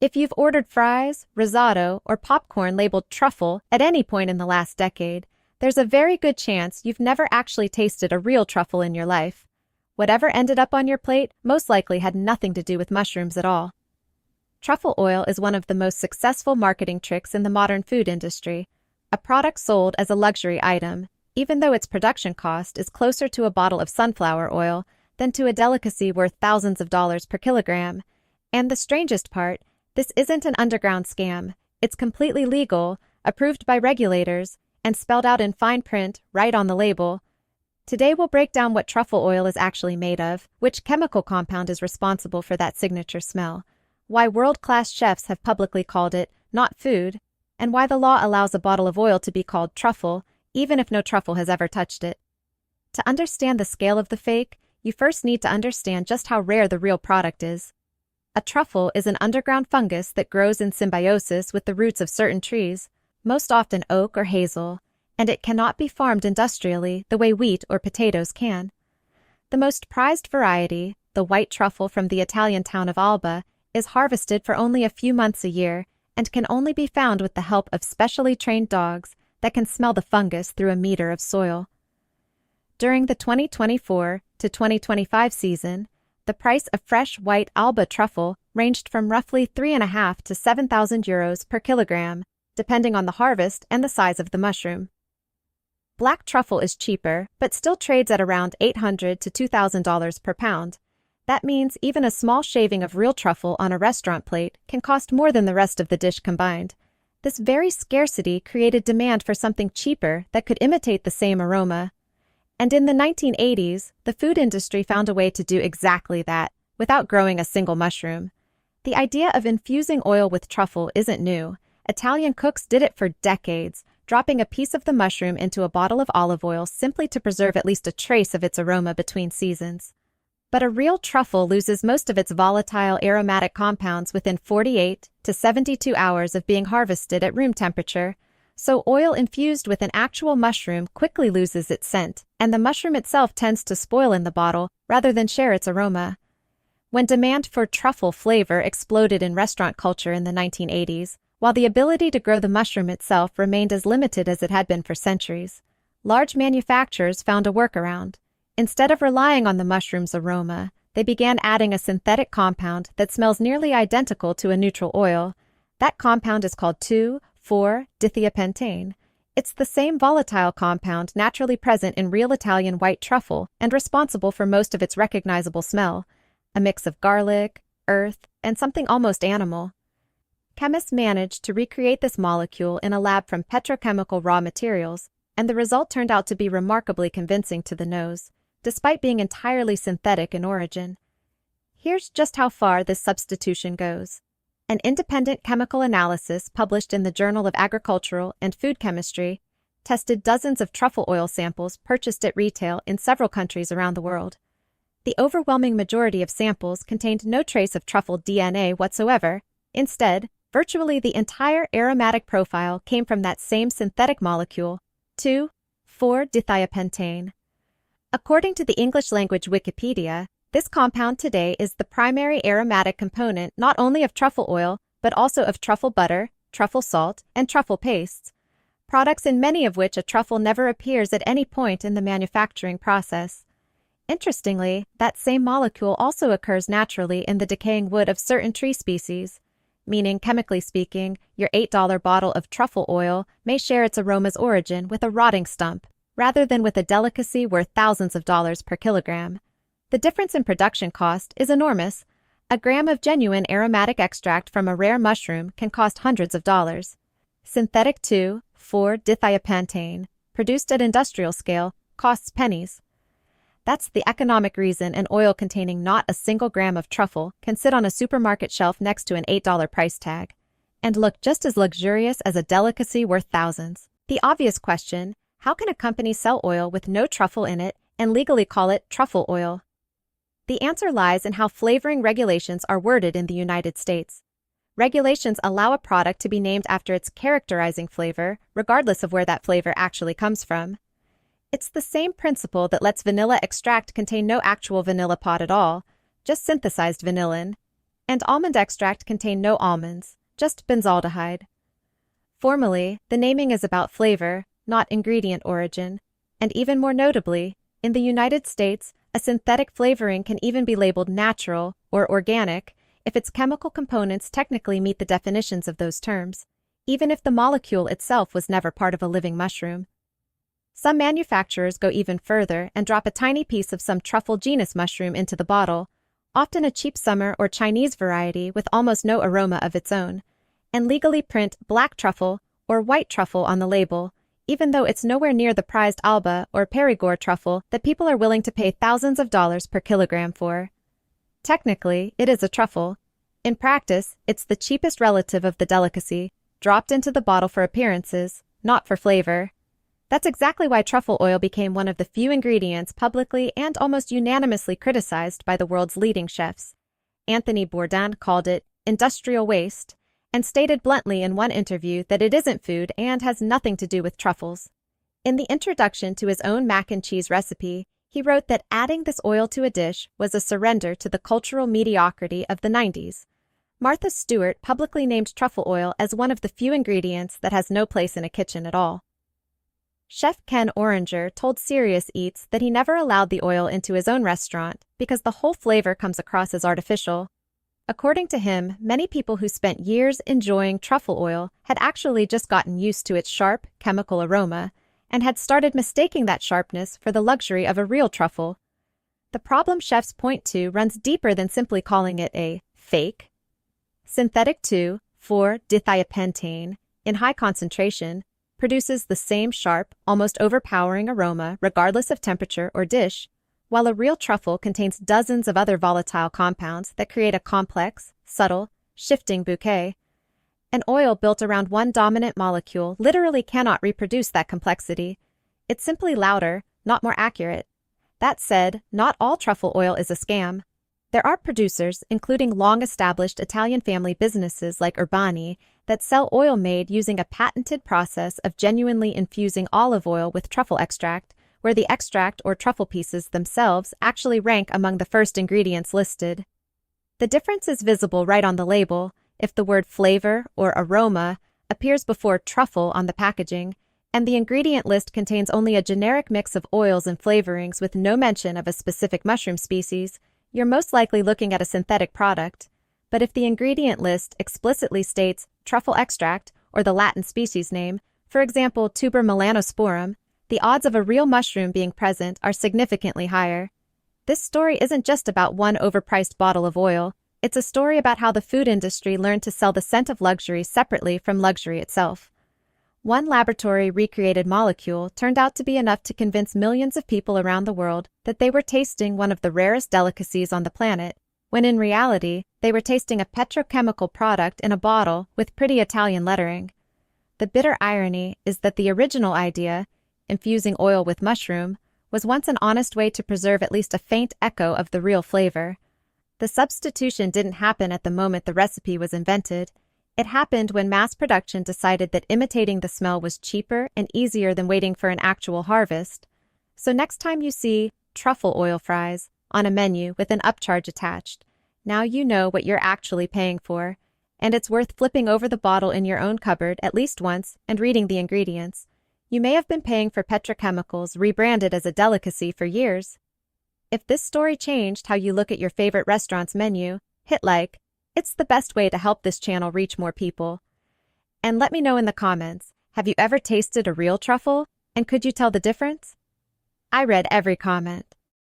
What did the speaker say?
If you've ordered fries, risotto, or popcorn labeled truffle at any point in the last decade, there's a very good chance you've never actually tasted a real truffle in your life. Whatever ended up on your plate most likely had nothing to do with mushrooms at all. Truffle oil is one of the most successful marketing tricks in the modern food industry, a product sold as a luxury item, even though its production cost is closer to a bottle of sunflower oil than to a delicacy worth thousands of dollars per kilogram. And the strangest part, this isn't an underground scam. It's completely legal, approved by regulators, and spelled out in fine print right on the label. Today we'll break down what truffle oil is actually made of, which chemical compound is responsible for that signature smell, why world-class chefs have publicly called it not food, and why the law allows a bottle of oil to be called truffle, even if no truffle has ever touched it. To understand the scale of the fake, you first need to understand just how rare the real product is. A truffle is an underground fungus that grows in symbiosis with the roots of certain trees, most often oak or hazel, and it cannot be farmed industrially the way wheat or potatoes can. The most prized variety, the white truffle from the Italian town of Alba, is harvested for only a few months a year and can only be found with the help of specially trained dogs that can smell the fungus through a meter of soil. During the 2024 to 2025 season, the price of fresh white Alba truffle ranged from roughly 3,500 to 7,000 euros per kilogram, depending on the harvest and the size of the mushroom. Black truffle is cheaper, but still trades at around $800 to $2,000 per pound. That means even a small shaving of real truffle on a restaurant plate can cost more than the rest of the dish combined. This very scarcity created demand for something cheaper that could imitate the same aroma. And in the 1980s, the food industry found a way to do exactly that, without growing a single mushroom. The idea of infusing oil with truffle isn't new. Italian cooks did it for decades, dropping a piece of the mushroom into a bottle of olive oil simply to preserve at least a trace of its aroma between seasons. But a real truffle loses most of its volatile aromatic compounds within 48 to 72 hours of being harvested at room temperature, so oil infused with an actual mushroom quickly loses its scent, and the mushroom itself tends to spoil in the bottle rather than share its aroma. When demand for truffle flavor exploded in restaurant culture in the 1980s, while the ability to grow the mushroom itself remained as limited as it had been for centuries, large manufacturers found a workaround. Instead of relying on the mushroom's aroma, they began adding a synthetic compound that smells nearly identical to a neutral oil. That compound is called 2,4-dithiapentane. It's the same volatile compound naturally present in real Italian white truffle and responsible for most of its recognizable smell, a mix of garlic, earth, and something almost animal. Chemists managed to recreate this molecule in a lab from petrochemical raw materials, and the result turned out to be remarkably convincing to the nose, despite being entirely synthetic in origin. Here's just how far this substitution goes. An independent chemical analysis published in the Journal of Agricultural and Food Chemistry tested dozens of truffle oil samples purchased at retail in several countries around the world. The overwhelming majority of samples contained no trace of truffle DNA whatsoever. Instead, virtually the entire aromatic profile came from that same synthetic molecule, 2,4-dithiapentane. According to the English-language Wikipedia, this compound today is the primary aromatic component not only of truffle oil, but also of truffle butter, truffle salt, and truffle pastes, products in many of which a truffle never appears at any point in the manufacturing process. Interestingly, that same molecule also occurs naturally in the decaying wood of certain tree species, meaning, chemically speaking, your $8 bottle of truffle oil may share its aroma's origin with a rotting stump, rather than with a delicacy worth thousands of dollars per kilogram. The difference in production cost is enormous. A gram of genuine aromatic extract from a rare mushroom can cost hundreds of dollars. Synthetic 2,4-dithiapentane, produced at industrial scale, costs pennies. That's the economic reason an oil containing not a single gram of truffle can sit on a supermarket shelf next to an $8 price tag, and look just as luxurious as a delicacy worth thousands. The obvious question: how can a company sell oil with no truffle in it and legally call it truffle oil? The answer lies in how flavoring regulations are worded in the United States. Regulations allow a product to be named after its characterizing flavor, regardless of where that flavor actually comes from. It's the same principle that lets vanilla extract contain no actual vanilla pod at all, just synthesized vanillin. And almond extract contained no almonds, just benzaldehyde. Formally, the naming is about flavor, not ingredient origin, and even more notably, in the United States, a synthetic flavoring can even be labeled natural or organic if its chemical components technically meet the definitions of those terms, even if the molecule itself was never part of a living mushroom. Some manufacturers go even further and drop a tiny piece of some truffle genus mushroom into the bottle, often a cheap summer or Chinese variety with almost no aroma of its own, and legally print black truffle or white truffle on the label, even though it's nowhere near the prized Alba or Perigord truffle that people are willing to pay thousands of dollars per kilogram for. Technically, it is a truffle. In practice, it's the cheapest relative of the delicacy, dropped into the bottle for appearances, not for flavor. That's exactly why truffle oil became one of the few ingredients publicly and almost unanimously criticized by the world's leading chefs. Anthony Bourdain called it industrial waste, and stated bluntly in one interview that it isn't food and has nothing to do with truffles. In the introduction to his own mac and cheese recipe, he wrote that adding this oil to a dish was a surrender to the cultural mediocrity of the 90s. Martha Stewart publicly named truffle oil as one of the few ingredients that has no place in a kitchen at all. Chef Ken Oringer told Serious Eats that he never allowed the oil into his own restaurant because the whole flavor comes across as artificial. According to him, many people who spent years enjoying truffle oil had actually just gotten used to its sharp, chemical aroma and had started mistaking that sharpness for the luxury of a real truffle. The problem chefs point to runs deeper than simply calling it a fake. Synthetic 2,4-dithiapentane, in high concentration, produces the same sharp, almost overpowering aroma regardless of temperature or dish, while a real truffle contains dozens of other volatile compounds that create a complex, subtle, shifting bouquet. An oil built around one dominant molecule literally cannot reproduce that complexity. It's simply louder, not more accurate. That said, not all truffle oil is a scam. There are producers, including long-established Italian family businesses like Urbani, that sell oil made using a patented process of genuinely infusing olive oil with truffle extract, where the extract or truffle pieces themselves actually rank among the first ingredients listed. The difference is visible right on the label if the word flavor or aroma appears before truffle on the packaging, and the ingredient list contains only a generic mix of oils and flavorings with no mention of a specific mushroom species. You're most likely looking at a synthetic product. But if the ingredient list explicitly states truffle extract or the Latin species name, for example tuber melanosporum, the odds of a real mushroom being present are significantly higher. This story isn't just about one overpriced bottle of oil, it's a story about how the food industry learned to sell the scent of luxury separately from luxury itself. One laboratory-recreated molecule turned out to be enough to convince millions of people around the world that they were tasting one of the rarest delicacies on the planet, when in reality, they were tasting a petrochemical product in a bottle with pretty Italian lettering. The bitter irony is that the original idea, infusing oil with mushroom, was once an honest way to preserve at least a faint echo of the real flavor. The substitution didn't happen at the moment the recipe was invented. It happened when mass production decided that imitating the smell was cheaper and easier than waiting for an actual harvest. So next time you see truffle oil fries on a menu with an upcharge attached, now you know what you're actually paying for, and it's worth flipping over the bottle in your own cupboard at least once and reading the ingredients. You may have been paying for petrochemicals rebranded as a delicacy for years. If this story changed how you look at your favorite restaurant's menu, hit like. It's the best way to help this channel reach more people. And let me know in the comments, have you ever tasted a real truffle? And could you tell the difference? I read every comment.